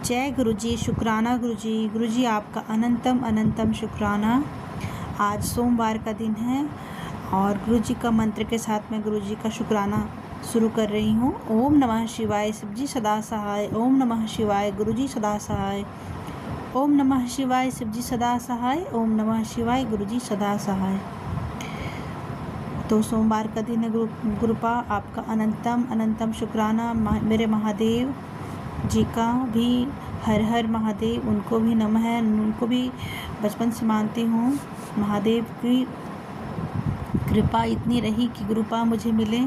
जय गुरु जी, शुक्राना गुरु जी। गुरु जी आपका अनंतम अनंतम शुक्राना। आज सोमवार का दिन है और गुरु जी का मंत्र के साथ मैं गुरु जी का शुक्राना शुरू कर रही हूँ। ओम नमः शिवाय, शिव जी सदा सहाय। ओम नमः शिवाय, गुरु जी सदा सहाय। ओम नमः शिवाय, शिव जी सदा सहाय। ओम नमः शिवाय, गुरु जी सदा सहाय। तो सोमवार का दिन है गुरुपा, आपका अनंतम अनंतम शुक्राना। मेरे महादेव जी का भी हर हर महादेव, उनको भी नमः है। उनको भी बचपन से मानती हूँ। महादेव की कृपा इतनी रही कि गुरुपा मुझे मिले,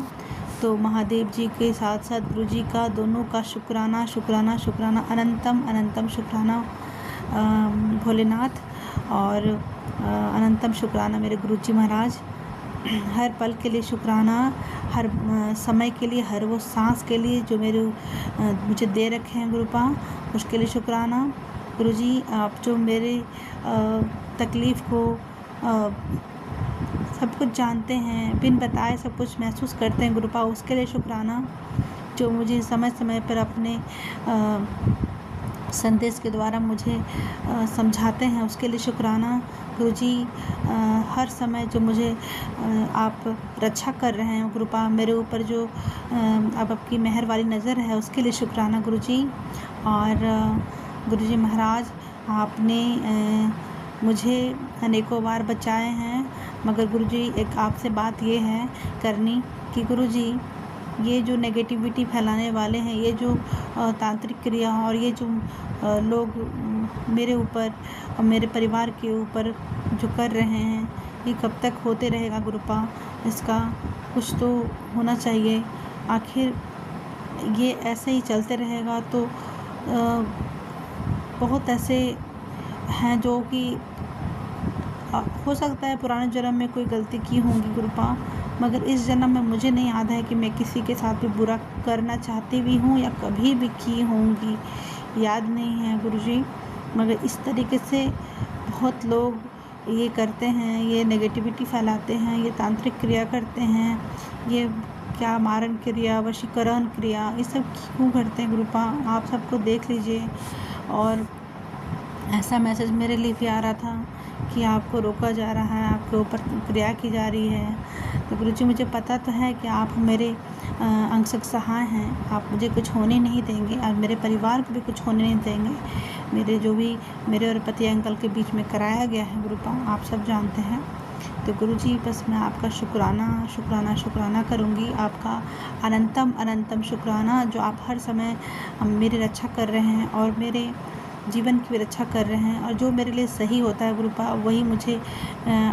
तो महादेव जी के साथ साथ गुरु जी का, दोनों का शुक्राना शुक्राना शुक्राना, अनंतम अनंतम शुक्राना भोलेनाथ, और अनंतम शुक्राना मेरे गुरु जी महाराज। हर पल के लिए शुक्राना, हर समय के लिए, हर वो सांस के लिए जो मुझे दे रखे हैं गुरुपा, उसके लिए शुक्राना। गुरुजी आप जो मेरे तकलीफ़ को सब कुछ जानते हैं, बिन बताए सब कुछ महसूस करते हैं गुरुपा, उसके लिए शुक्राना। जो मुझे समय समय पर अपने संदेश के द्वारा मुझे समझाते हैं, उसके लिए शुक्राना। गुरुजी हर समय जो मुझे आप रक्षा कर रहे हैं गुरुपा, मेरे ऊपर जो अब आपकी मेहर वाली नज़र है, उसके लिए शुक्राना गुरुजी। और गुरुजी महाराज आपने मुझे अनेकों बार बचाए हैं, मगर गुरुजी एक आपसे बात ये है करनी कि गुरुजी ये जो नेगेटिविटी फैलाने वाले हैं, ये जो तांत्रिक क्रिया और ये जो लोग मेरे ऊपर और मेरे परिवार के ऊपर जो कर रहे हैं, ये कब तक होते रहेगा गुरुपा? इसका कुछ तो होना चाहिए। आखिर ये ऐसे ही चलते रहेगा तो बहुत ऐसे हैं जो कि हो सकता है पुराने जन्म में कोई गलती की होंगी गुरुपा, मगर इस जन्म में मुझे नहीं याद है कि मैं किसी के साथ भी बुरा करना चाहती भी हूँ या कभी भी की होंगी, याद नहीं है गुरुजी। मगर इस तरीके से बहुत लोग ये करते हैं, ये नेगेटिविटी फैलाते हैं, ये तांत्रिक क्रिया करते हैं, ये क्या मारण क्रिया, वशीकरण क्रिया, ये सब क्यों करते हैं गुरुपा? आप सबको देख लीजिए। और ऐसा मैसेज मेरे लिए भी आ रहा था कि आपको रोका जा रहा है, आपके ऊपर क्रिया की जा रही है। तो गुरुजी मुझे पता तो है कि आप मेरे अंशक सहाय हैं, आप मुझे कुछ होने नहीं देंगे और मेरे परिवार को भी कुछ होने नहीं देंगे। मेरे और पति अंकल के बीच में कराया गया है गुरुपा, आप सब जानते हैं। तो गुरुजी बस मैं आपका शुक्राना शुक्राना शुक्राना करूँगी, आपका अनंतम अनंतम शुक्राना, जो आप हर समय मेरी रक्षा कर रहे हैं और मेरे जीवन की भी रक्षा कर रहे हैं। और जो मेरे लिए सही होता है गुरुपा, वही मुझे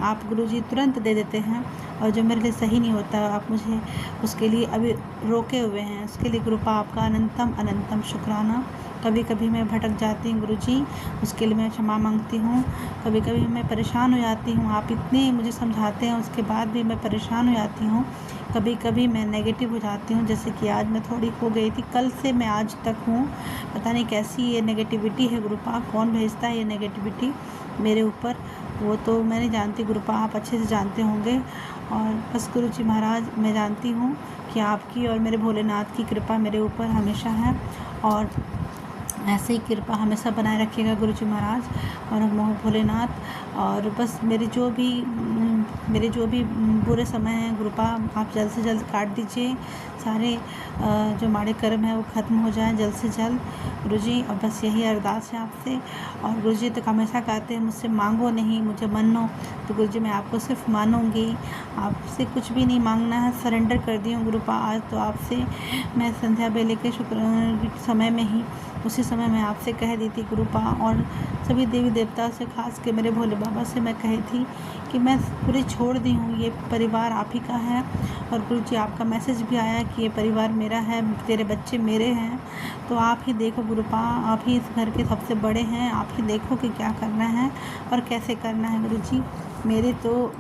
आप गुरुजी तुरंत दे देते हैं, और जो मेरे लिए सही नहीं होता आप मुझे उसके लिए अभी रोके हुए हैं। उसके लिए गुरुपा आपका अनंतम अनंतम शुक्राना। कभी कभी मैं भटक जाती हूँ गुरुजी, उसके लिए मैं क्षमा मांगती हूँ। कभी कभी मैं परेशान हो जाती हूँ, आप इतने मुझे समझाते हैं उसके बाद भी मैं परेशान हो जाती हूँ। कभी कभी मैं नेगेटिव हो जाती हूँ, जैसे कि आज मैं थोड़ी हो गई थी, कल से मैं आज तक हूँ। पता नहीं कैसी ये नेगेटिविटी है गुरुपा, कौन भेजता है ये नेगेटिविटी मेरे ऊपर, वो तो मैं नहीं जानती गुरुपा, आप अच्छे से जानते होंगे। और बस गुरुजी महाराज मैं जानती हूँ कि आपकी और मेरे भोलेनाथ की कृपा मेरे ऊपर हमेशा है, और ऐसे ही कृपा हमेशा बनाए रखिएगा गुरुजी महाराज और भोलेनाथ। और बस मेरे जो भी बुरे समय हैं गुरुपा, आप जल्द से जल्द काट दीजिए, सारे जो माड़े कर्म है वो ख़त्म हो जाए जल्द से जल्द गुरुजी। और बस यही अरदास है आपसे। और गुरुजी तो हमेशा कहते हैं मुझसे मांगो नहीं, मुझे मानो। तो गुरुजी मैं आपको सिर्फ मानूंगी, आपसे कुछ भी नहीं मांगना है, सरेंडर कर दी हूँ गुरुपा। आज तो आपसे मैं संध्या बेले के शुक्र समय में ही, उसी समय मैं आपसे कह दी थी गुरुपा, और सभी देवी देवता से, खास के मेरे भोले बाबा से मैं कही थी कि मैं पूरी छोड़ दी हूँ, ये परिवार आप ही का है। और गुरुजी आपका मैसेज भी आया कि ये परिवार मेरा है, तेरे बच्चे मेरे हैं, तो आप ही देखो गुरुपा, आप ही इस घर के सबसे बड़े हैं, आप ही देखो कि क्या करना है और कैसे करना है गुरुजी। मेरे तो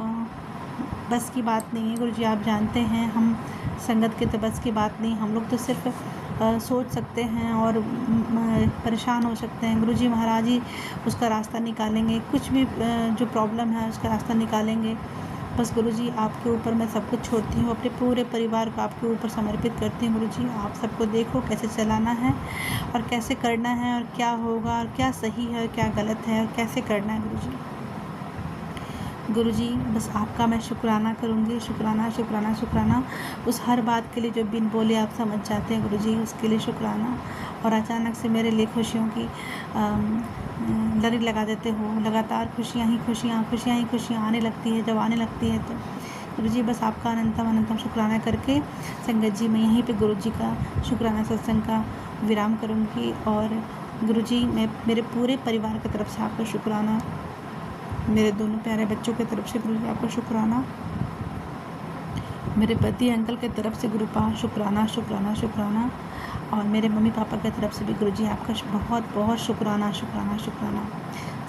बस की बात नहीं है गुरुजी, आप जानते हैं हम संगत के तो बस की बात नहीं, हम लोग तो सिर्फ सोच सकते हैं और परेशान हो सकते हैं। गुरुजी महाराज ही उसका रास्ता निकालेंगे, कुछ भी जो प्रॉब्लम है उसका रास्ता निकालेंगे। बस गुरुजी आपके ऊपर मैं सब कुछ छोड़ती हूँ, अपने पूरे परिवार को आपके ऊपर समर्पित करती हूँ। गुरुजी आप सबको देखो कैसे चलाना है और कैसे करना है और क्या होगा और क्या सही है और क्या गलत है और कैसे करना है। गुरुजी गुरुजी बस आपका मैं शुक्राना करूँगी, शुक्राना शुक्राना शुक्राना। उस हर बात के लिए जो बिन बोले आप समझ जाते हैं गुरुजी, उसके लिए शुक्राना। और अचानक से मेरे लिए खुशियों की लड़ी लगा देते हो। लगातार खुशियाँ ही खुशियाँ आने लगती है। जब आने लगती है तो गुरुजी बस आपका अनंतम अनंतम शुक्राना करके संगत जी मैं यहीं पे गुरुजी का शुक्राना सत्संग का विराम करूँगी। और गुरुजी मैं मेरे पूरे परिवार की तरफ से आपका शुक्राना, मेरे दोनों प्यारे बच्चों की तरफ से गुरुजी आपका शुक्राना, मेरे पति अंकल की तरफ से गुरुपा शुक्राना शुक्राना शुक्राना, और मेरे मम्मी पापा की तरफ से भी गुरुजी आपका बहुत बहुत शुक्राना शुक्राना शुक्राना।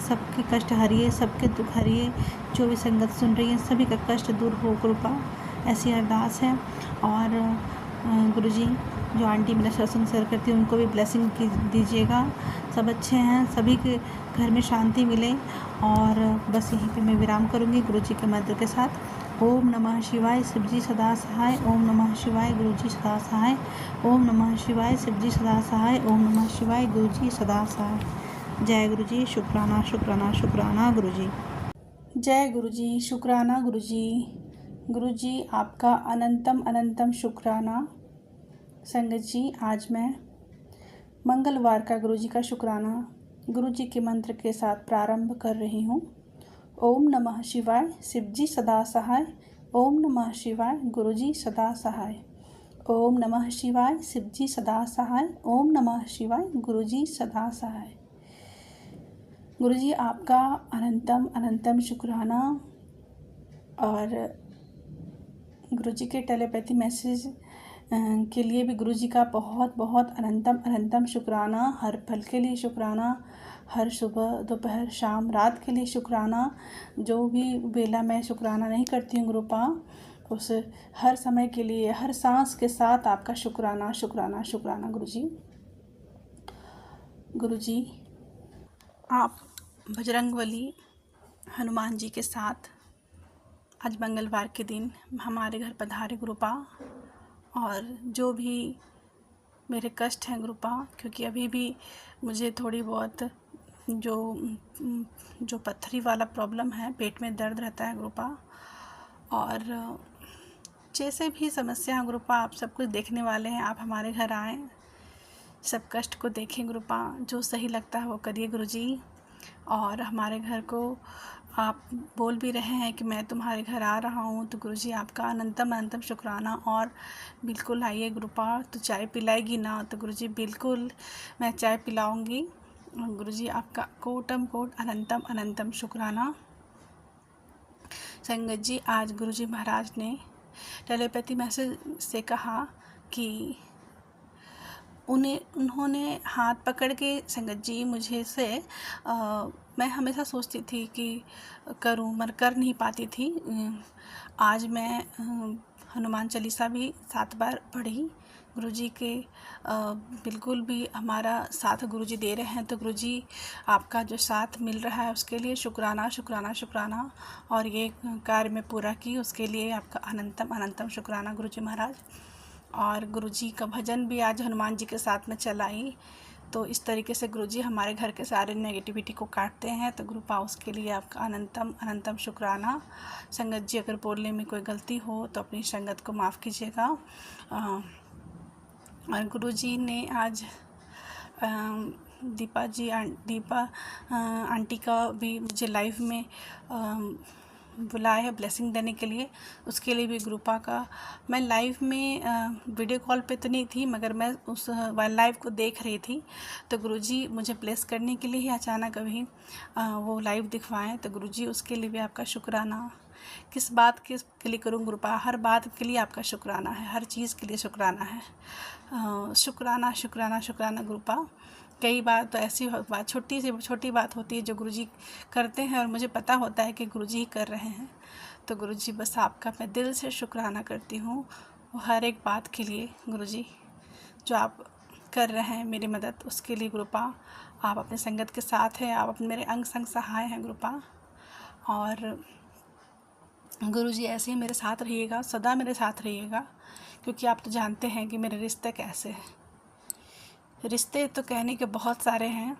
सबके कष्ट हरिए, सबके दुख हरिए, जो भी संगत सुन रही है सभी का कष्ट दूर हो कृपा, ऐसी अरदास है। और गुरुजी जो आंटी मेरा सत्संग शेयर करती है उनको भी ब्लेसिंग दीजिएगा। सब अच्छे हैं, सभी के घर में शांति मिले। और बस यहीं पे मैं विराम करूँगी गुरुजी के मंत्र के साथ। ओम नमः शिवाय, शिवजी सदा सहाय। ओम नमः शिवाय, गुरुजी सदा सहाय। ओम नमः शिवाय, शिवजी सदा सहाय। ओम नमः शिवाय, गुरुजी सदा सहाय। जय गुरुजी, शुक्राना शुक्राना शुक्राना गुरुजी। जय गुरुजी, शुक्राना गुरुजी। गुरुजी आपका अनंतम अनंतम शुक्राना। संगत जी आज मैं मंगलवार का गुरुजी का शुक्राना गुरुजी के मंत्र के साथ प्रारंभ कर रही हूँ। ओम नमः शिवाय, शिवजी सदा सहाय। ओम नमः शिवाय, गुरुजी सदा सहाय। ओम नमः शिवाय, शिवजी सदा सहाय। ओम नमः शिवाय, गुरुजी सदा सहाय। गुरुजी आपका अनंतम अनंतम शुक्राना। और गुरुजी के टेलीपैथी मैसेज के लिए भी गुरुजी का बहुत बहुत अनंतम अनंतम शुक्राना। हर पल के लिए शुक्राना, हर सुबह दोपहर शाम रात के लिए शुक्राना। जो भी बेला मैं शुक्राना नहीं करती हूँ गुरुपा, उस हर समय के लिए हर सांस के साथ आपका शुक्राना शुक्राना शुक्राना गुरुजी। गुरुजी आप बजरंगबली हनुमान जी के साथ आज मंगलवार के दिन हमारे घर पधारे गुरुपा। और जो भी मेरे कष्ट हैं गुरुपा, क्योंकि अभी भी मुझे थोड़ी बहुत जो पत्थरी वाला प्रॉब्लम है, पेट में दर्द रहता है गुरुपा। और जैसे भी समस्या है गुरुपा, आप सब कुछ देखने वाले हैं, आप हमारे घर आएँ, सब कष्ट को देखें गुरुपा। जो सही लगता है वो करिए गुरुजी। और हमारे घर को आप बोल भी रहे हैं कि मैं तुम्हारे घर आ रहा हूँ, तो गुरुजी आपका अनंतम अनंतम शुक्राना। और बिल्कुल आइए गुरुपा। तो चाय पिलाएगी ना, तो गुरुजी बिल्कुल मैं चाय पिलाऊंगी। गुरुजी आपका कोटम कोट अनंतम अनंतम शुक्राना। संगत जी आज गुरुजी महाराज ने टेलीपैथी मैसेज से कहा कि उन्होंने हाथ पकड़ के संगत जी मुझे से मैं हमेशा सोचती थी कि करूं, मगर कर नहीं पाती थी। आज मैं हनुमान चालीसा भी 7 बार पढ़ी। गुरुजी के बिल्कुल भी हमारा साथ गुरुजी दे रहे हैं, तो गुरुजी आपका जो साथ मिल रहा है उसके लिए शुक्राना शुक्राना शुक्राना। और ये कार्य में पूरा की उसके लिए आपका अनंतम अनंतम शुक्राना गुरुजी महाराज। और गुरुजी का भजन भी आज हनुमान जी के साथ में चलाई। तो इस तरीके से गुरुजी हमारे घर के सारे नेगेटिविटी को काटते हैं। तो गुरुपा उसके लिए आपका अनंतम अनंतम शुक्राना। संगत जी अगर बोलने में कोई गलती हो तो अपनी संगत को माफ़ कीजिएगा। और गुरुजी ने आज दीपा आंटी का भी मुझे लाइव में बुलाया है ब्लेसिंग देने के लिए। उसके लिए भी गुरुपा का मैं लाइव में वीडियो कॉल पे तो नहीं थी, मगर मैं उस लाइव को देख रही थी। तो गुरुजी मुझे ब्लेस करने के लिए ही अचानक अभी वो लाइव दिखवाएं। तो गुरुजी उसके लिए भी आपका शुक्राना। किस बात के लिए करूँ गुरुपा? हर बात के लिए आपका शुक्राना है, हर चीज़ के लिए शुक्राना है। शुक्राना शुक्राना शुक्राना गुरुपा। कई बार तो ऐसी बात छोटी से छोटी बात होती है जो गुरुजी करते हैं और मुझे पता होता है कि गुरुजी ही कर रहे हैं। तो गुरुजी बस आपका मैं दिल से शुक्राना करती हूँ हर एक बात के लिए। गुरुजी जो आप कर रहे हैं मेरी मदद, उसके लिए गुरुपा। आप अपने संगत के साथ हैं, आप अपने मेरे अंग संग सहाय हैं गुरुपा। और गुरुजी ऐसे ही मेरे साथ रहिएगा, सदा मेरे साथ रहिएगा, क्योंकि आप तो जानते हैं कि मेरे रिश्ते कैसे हैं। रिश्ते तो कहने के बहुत सारे हैं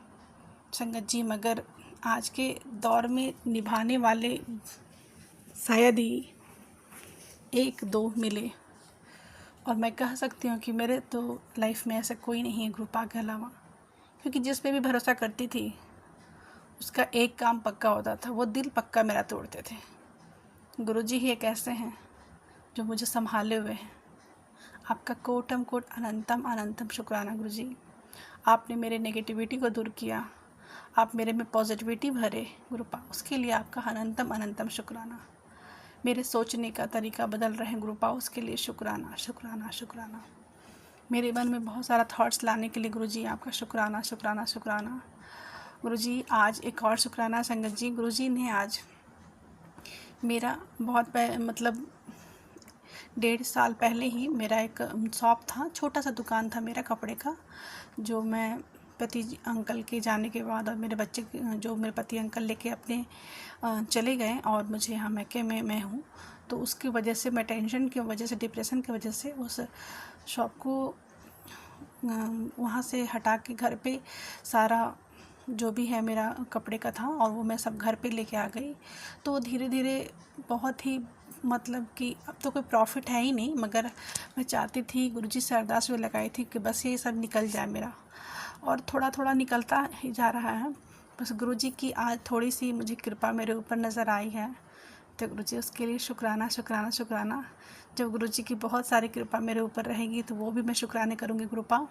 संगत जी, मगर आज के दौर में निभाने वाले शायद ही एक दो मिले। और मैं कह सकती हूँ कि मेरे तो लाइफ में ऐसा कोई नहीं है गुरुपा के अलावा, क्योंकि जिस पे भी भरोसा करती थी उसका एक काम पक्का होता था, वो दिल पक्का मेरा तोड़ते थे। गुरुजी ही एक ऐसे हैं जो मुझे संभाले हुए हैं। आपका कोटम कोट अनंतम अनंतम शुक्राना गुरुजी। आपने मेरे नेगेटिविटी को दूर किया, आप मेरे में पॉजिटिविटी भरे गुरुपा, उसके लिए आपका अनंतम अनंतम शुक्राना। मेरे सोचने का तरीका बदल रहे हैं गुरुपा, उसके लिए शुक्राना शुक्राना शुक्राना। मेरे मन में बहुत सारा थॉट्स लाने के लिए गुरुजी आपका शुक्राना शुक्राना शुक्राना। गुरुजी आज एक और शुक्राना संगत जी, गुरुजी ने आज मेरा बहुत मतलब 1.5 साल पहले ही मेरा एक शॉप था, छोटा सा दुकान था मेरा कपड़े का, जो मैं पति अंकल के जाने के बाद और मेरे बच्चे जो मेरे पति अंकल लेके अपने चले गए और मुझे यहाँ मैके में मैं हूँ, तो उसकी वजह से मैं टेंशन की वजह से, डिप्रेशन की वजह से उस शॉप को वहाँ से हटा के घर पे सारा जो भी है मेरा कपड़े का था और वो मैं सब घर पे लेके आ गई। तो धीरे धीरे बहुत ही मतलब कि अब तो कोई प्रॉफिट है ही नहीं, मगर मैं चाहती थी, गुरुजी से अरदास भी लगाई थी कि बस ये सब निकल जाए मेरा, और थोड़ा थोड़ा निकलता ही जा रहा है। बस गुरुजी की आज थोड़ी सी मुझे कृपा मेरे ऊपर नज़र आई है, तो गुरुजी उसके लिए शुक्राना शुक्राना शुक्राना। जब गुरुजी की बहुत सारी कृपा मेरे ऊपर रहेगी तो वो भी मैं शुक्राने करूँगी गुरुपा।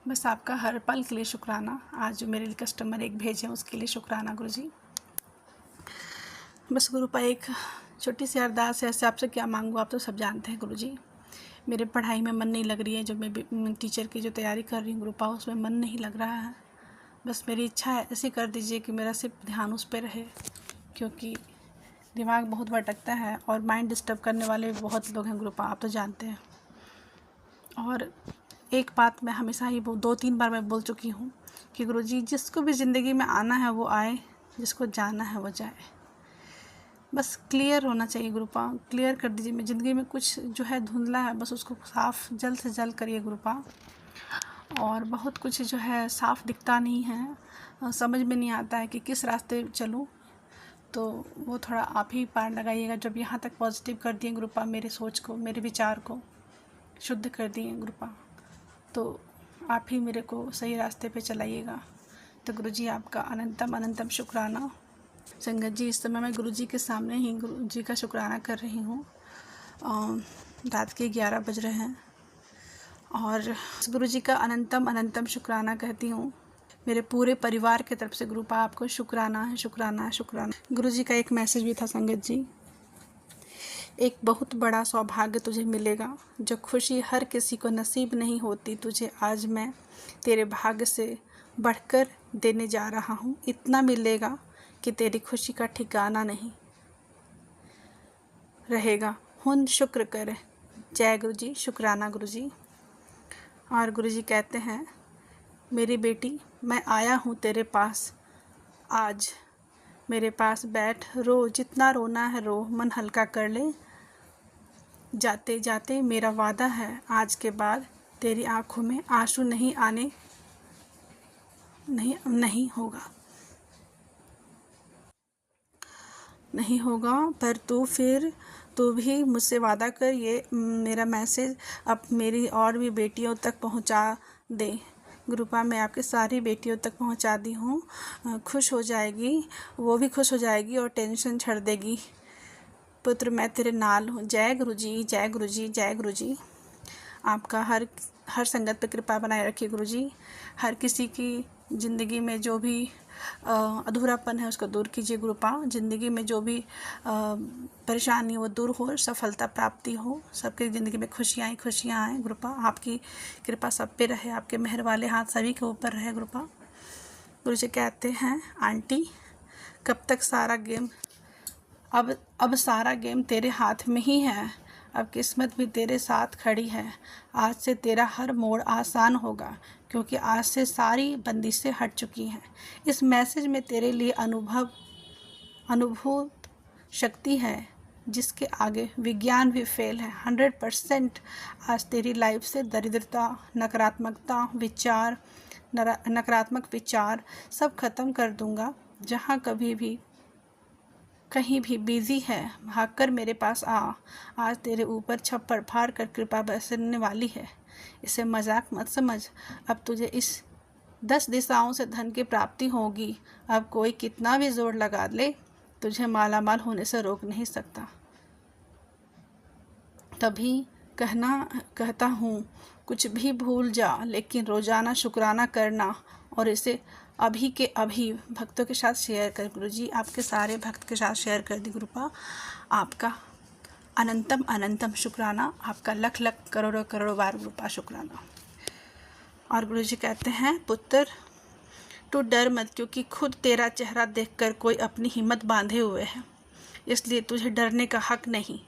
बस आपका हर पल के लिए शुक्राना। आज जो मेरे लिए कस्टमर एक भेजे उसके लिए शुक्राना गुरुजी। बस गुरुपा एक छोटी सी अरदास है, ऐसे आपसे क्या मांगूँ, आप तो सब जानते हैं गुरुजी। मेरे पढ़ाई में मन नहीं लग रही है, जो मैं टीचर की जो तैयारी कर रही हूँ गुरुपा, उसमें मन नहीं लग रहा है। बस मेरी इच्छा है ऐसे कर दीजिए कि मेरा सिर्फ ध्यान उस पर रहे, क्योंकि दिमाग बहुत भटकता है और माइंड डिस्टर्ब करने वाले बहुत लोग हैं गुरुपा, आप तो जानते हैं। और एक बात मैं हमेशा ही 2-3 बार मैं बोल चुकी हूँ कि गुरुजी जिसको भी ज़िंदगी में आना है वो आए, जिसको जाना है वो जाए। बस क्लियर होना चाहिए गुरुपा, क्लियर कर दीजिए। मेरी ज़िंदगी में कुछ जो है धुंधला है, बस उसको साफ़ जल्द से जल्द करिए गुरुपा। और बहुत कुछ जो है साफ़ दिखता नहीं है, समझ में नहीं आता है कि किस रास्ते चलूँ, तो वो थोड़ा आप ही पार लगाइएगा। जब यहाँ तक पॉजिटिव कर दिए गुरुपा, मेरे सोच को, मेरे विचार को शुद्ध कर दिए गुरुपा, तो आप ही मेरे को सही रास्ते पे चलाइएगा। तो गुरुजी आपका अनंतम अनंतम शुक्राना। संगत जी, इस समय मैं गुरुजी के सामने ही गुरुजी का शुक्राना कर रही हूँ। रात के 11 बज रहे हैं और गुरुजी का अनंतम अनंतम शुक्राना कहती हूँ। मेरे पूरे परिवार की तरफ से गुरुपा आपको शुक्राना है, शुक्राना है, शुक्राना। गुरुजी का एक मैसेज भी था संगत जी, एक बहुत बड़ा सौभाग्य तुझे मिलेगा, जो खुशी हर किसी को नसीब नहीं होती, तुझे आज मैं तेरे भाग्य से बढ़कर देने जा रहा हूँ। इतना मिलेगा कि तेरी खुशी का ठिकाना नहीं रहेगा। हुन शुक्र कर। जय गुरुजी, शुक्राना गुरुजी। और गुरुजी कहते हैं, मेरी बेटी, मैं आया हूँ तेरे पास आज, मेरे पास बैठ, रो जितना रोना है रो, मन हल्का कर ले। जाते जाते मेरा वादा है, आज के बाद तेरी आंखों में आंसू नहीं आने नहीं होगा। पर तू भी मुझसे वादा कर, ये मेरा मैसेज अब मेरी और भी बेटियों तक पहुंचा दे। गुरुपा मैं आपकी सारी बेटियों तक पहुंचा दी हूँ, खुश हो जाएगी, वो भी खुश हो जाएगी और टेंशन छोड़ देगी। पुत्र मैं तेरे नाल हूँ। जय गुरुजी, जय गुरुजी, जय गुरुजी। आपका हर संगत पर कृपा बनाए रखिए गुरुजी। हर किसी की ज़िंदगी में जो भी अधूरापन है उसको दूर कीजिए गुरुपा। ज़िंदगी में जो भी परेशानी वो दूर हो, सफलता प्राप्ति हो, सबके ज़िंदगी में खुशियाँ आए गुरुपा। आपकी कृपा सब पे रहे, आपके मेहर वाले हाथ सभी के ऊपर रहे गुरुपा। गुरुजी कहते हैं, आंटी कब तक सारा गेम, अब सारा गेम तेरे हाथ में ही है, अब किस्मत भी तेरे साथ खड़ी है। आज से तेरा हर मोड़ आसान होगा, क्योंकि आज से सारी बंदिशें हट चुकी हैं। इस मैसेज में तेरे लिए अनुभूत शक्ति है, जिसके आगे विज्ञान भी फेल है। 100% आज तेरी लाइफ से दरिद्रता, नकारात्मक विचार सब खत्म कर दूंगा। जहाँ कहीं भी बिजी है, भागकर मेरे पास आ। आज तेरे ऊपर छप्पर फाड़ कर कृपा बरसने वाली है। इसे मजाक मत समझ। अब तुझे इस 10 दिशाओं से धन की प्राप्ति होगी। अब कोई कितना भी जोर लगा ले, तुझे मालामाल होने से रोक नहीं सकता। तभी कहता हूँ, कुछ भी भूल जा, लेकिन रोज़ाना शुक्राना करना और इसे अभी के अभी भक्तों के साथ शेयर कर। गुरुजी आपके सारे भक्त के साथ शेयर कर दी। गुरुपा आपका अनंतम अनंतम शुक्राना, आपका लख लख करोड़ों करोड़ों बार गुरुपा शुक्राना। और गुरुजी कहते हैं, पुत्र तू डर मत, क्योंकि खुद तेरा चेहरा देखकर कोई अपनी हिम्मत बांधे हुए है, इसलिए तुझे डरने का हक नहीं।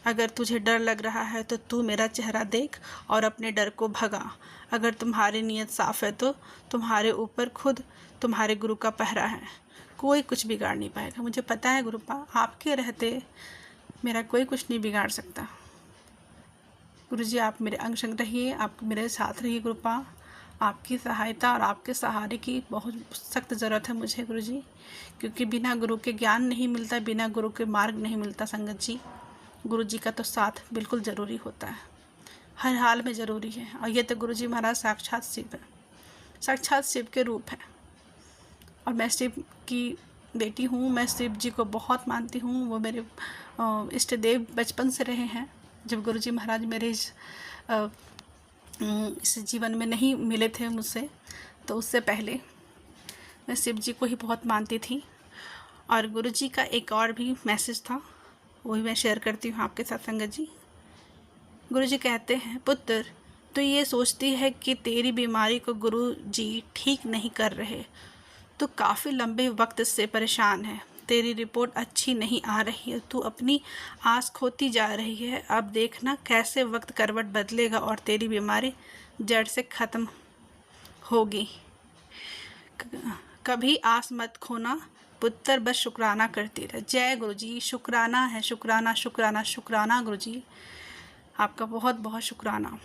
अगर तुझे डर लग रहा है तो तू मेरा चेहरा देख और अपने डर को भगा। अगर तुम्हारी नीयत साफ है तो तुम्हारे ऊपर खुद तुम्हारे गुरु का पहरा है, कोई कुछ बिगाड़ नहीं पाएगा। मुझे पता है गुरुपा, आपके रहते मेरा कोई कुछ नहीं बिगाड़ सकता। गुरुजी आप मेरे अंग संग रहिए, आप मेरे साथ रहिए। गुरुपा आपकी सहायता और आपके सहारे की बहुत सख्त ज़रूरत है मुझे गुरुजी, क्योंकि बिना गुरु के ज्ञान नहीं मिलता, बिना गुरु के मार्ग नहीं मिलता। संगत जी, गुरुजी का तो साथ बिल्कुल ज़रूरी होता है, हर हाल में ज़रूरी है। और ये तो गुरुजी महाराज साक्षात शिव है, साक्षात शिव के रूप है। और मैं शिव की बेटी हूँ, मैं शिव जी को बहुत मानती हूँ। वो मेरे इष्ट देव बचपन से रहे हैं। जब गुरुजी महाराज मेरे इस जीवन में नहीं मिले थे मुझसे, तो उससे पहले मैं शिव जी को ही बहुत मानती थी। और गुरुजी का एक और भी मैसेज था, वो भी मैं शेयर करती हूँ आपके साथ संगत जी। गुरुजी कहते हैं, पुत्र तो ये सोचती है कि तेरी बीमारी को गुरुजी ठीक नहीं कर रहे, तो काफ़ी लंबे वक्त से परेशान है। तेरी रिपोर्ट अच्छी नहीं आ रही है, तू अपनी आस खोती जा रही है। अब देखना कैसे वक्त करवट बदलेगा और तेरी बीमारी जड़ से ख़त्म होगी। कभी आस मत खोना पुत्र, बस शुक्राना करती रहे। जय गुरुजी, शुक्राना है, शुक्राना शुक्राना शुक्राना। गुरुजी आपका बहुत बहुत शुक्राना।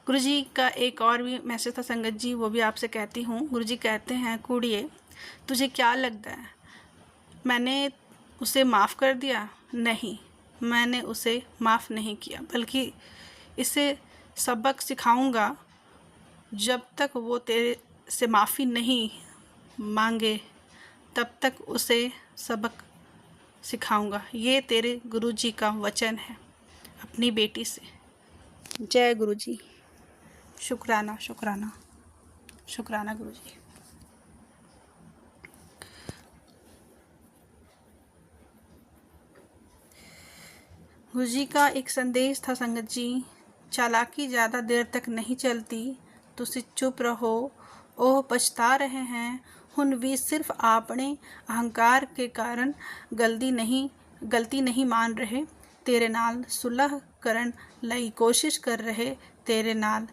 गुरुजी का एक और भी मैसेज था संगत जी, वो भी आपसे कहती हूँ। गुरुजी कहते हैं, कुड़िए तुझे क्या लगता है मैंने उसे माफ़ कर दिया? नहीं, मैंने उसे माफ़ नहीं किया, बल्कि इसे सबक सिखाऊंगा। जब तक वो तेरे से माफ़ी नहीं मांगे तब तक उसे सबक सिखाऊंगा। ये तेरे गुरुजी का वचन है अपनी बेटी से। जय गुरुजी, शुक्राना शुक्राना शुक्राना गुरुजी। गुरुजी का एक संदेश था संगत जी, चालाकी ज़्यादा देर तक नहीं चलती, तुसी चुप रहो। ओह पछता रहे हैं हुन भी सिर्फ आपने अहंकार के कारण गलती नहीं मान रहे। तेरे नाल सुलह करन लई कोशिश कर रहे, तेरे नाल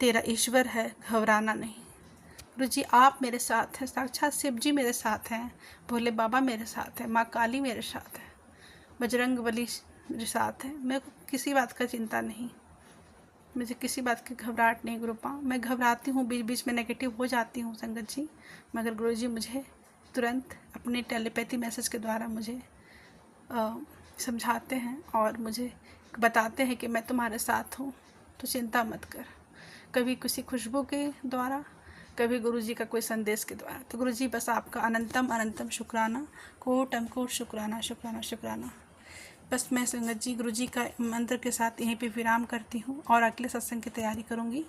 तेरा ईश्वर है, घबराना नहीं। गुरुजी आप मेरे साथ हैं, साक्षात शिव जी मेरे साथ हैं, भोले बाबा मेरे साथ हैं, माँ काली मेरे साथ है, बजरंग बली मेरे साथ है। मेरे को किसी बात का चिंता नहीं, मुझे किसी बात की घबराहट नहीं। गुरुपा मैं घबराती हूँ, बीच बीच में नेगेटिव हो जाती हूँ संगत जी, मगर गुरुजी मुझे तुरंत अपने टेलीपैथी मैसेज के द्वारा मुझे समझाते हैं और मुझे बताते हैं कि मैं तुम्हारे साथ हूँ, तो चिंता मत कर। कभी किसी खुशबू के द्वारा, कभी गुरुजी का कोई संदेश के द्वारा। तो गुरुजी बस आपका अनंतम अनंतम शुक्राना, कोट अनकोट शुक्राना शुक्राना शुक्राना। बस मैं संगत जी गुरुजी का मंत्र के साथ यहीं पे विराम करती हूँ और अगले सत्संग की तैयारी करूँगी।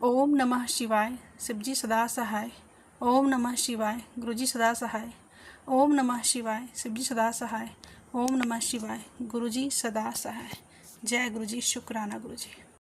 ओम नमः शिवाय, शिव जी सदा सहाय। ओम नमः शिवाय, गुरुजी सदा सहाय। ओम नमः शिवाय, शिव जी सदा सहाय। ओम नमः शिवाय, गुरुजी सदा सहाय। जय गुरुजी, शुक्राना गुरुजी।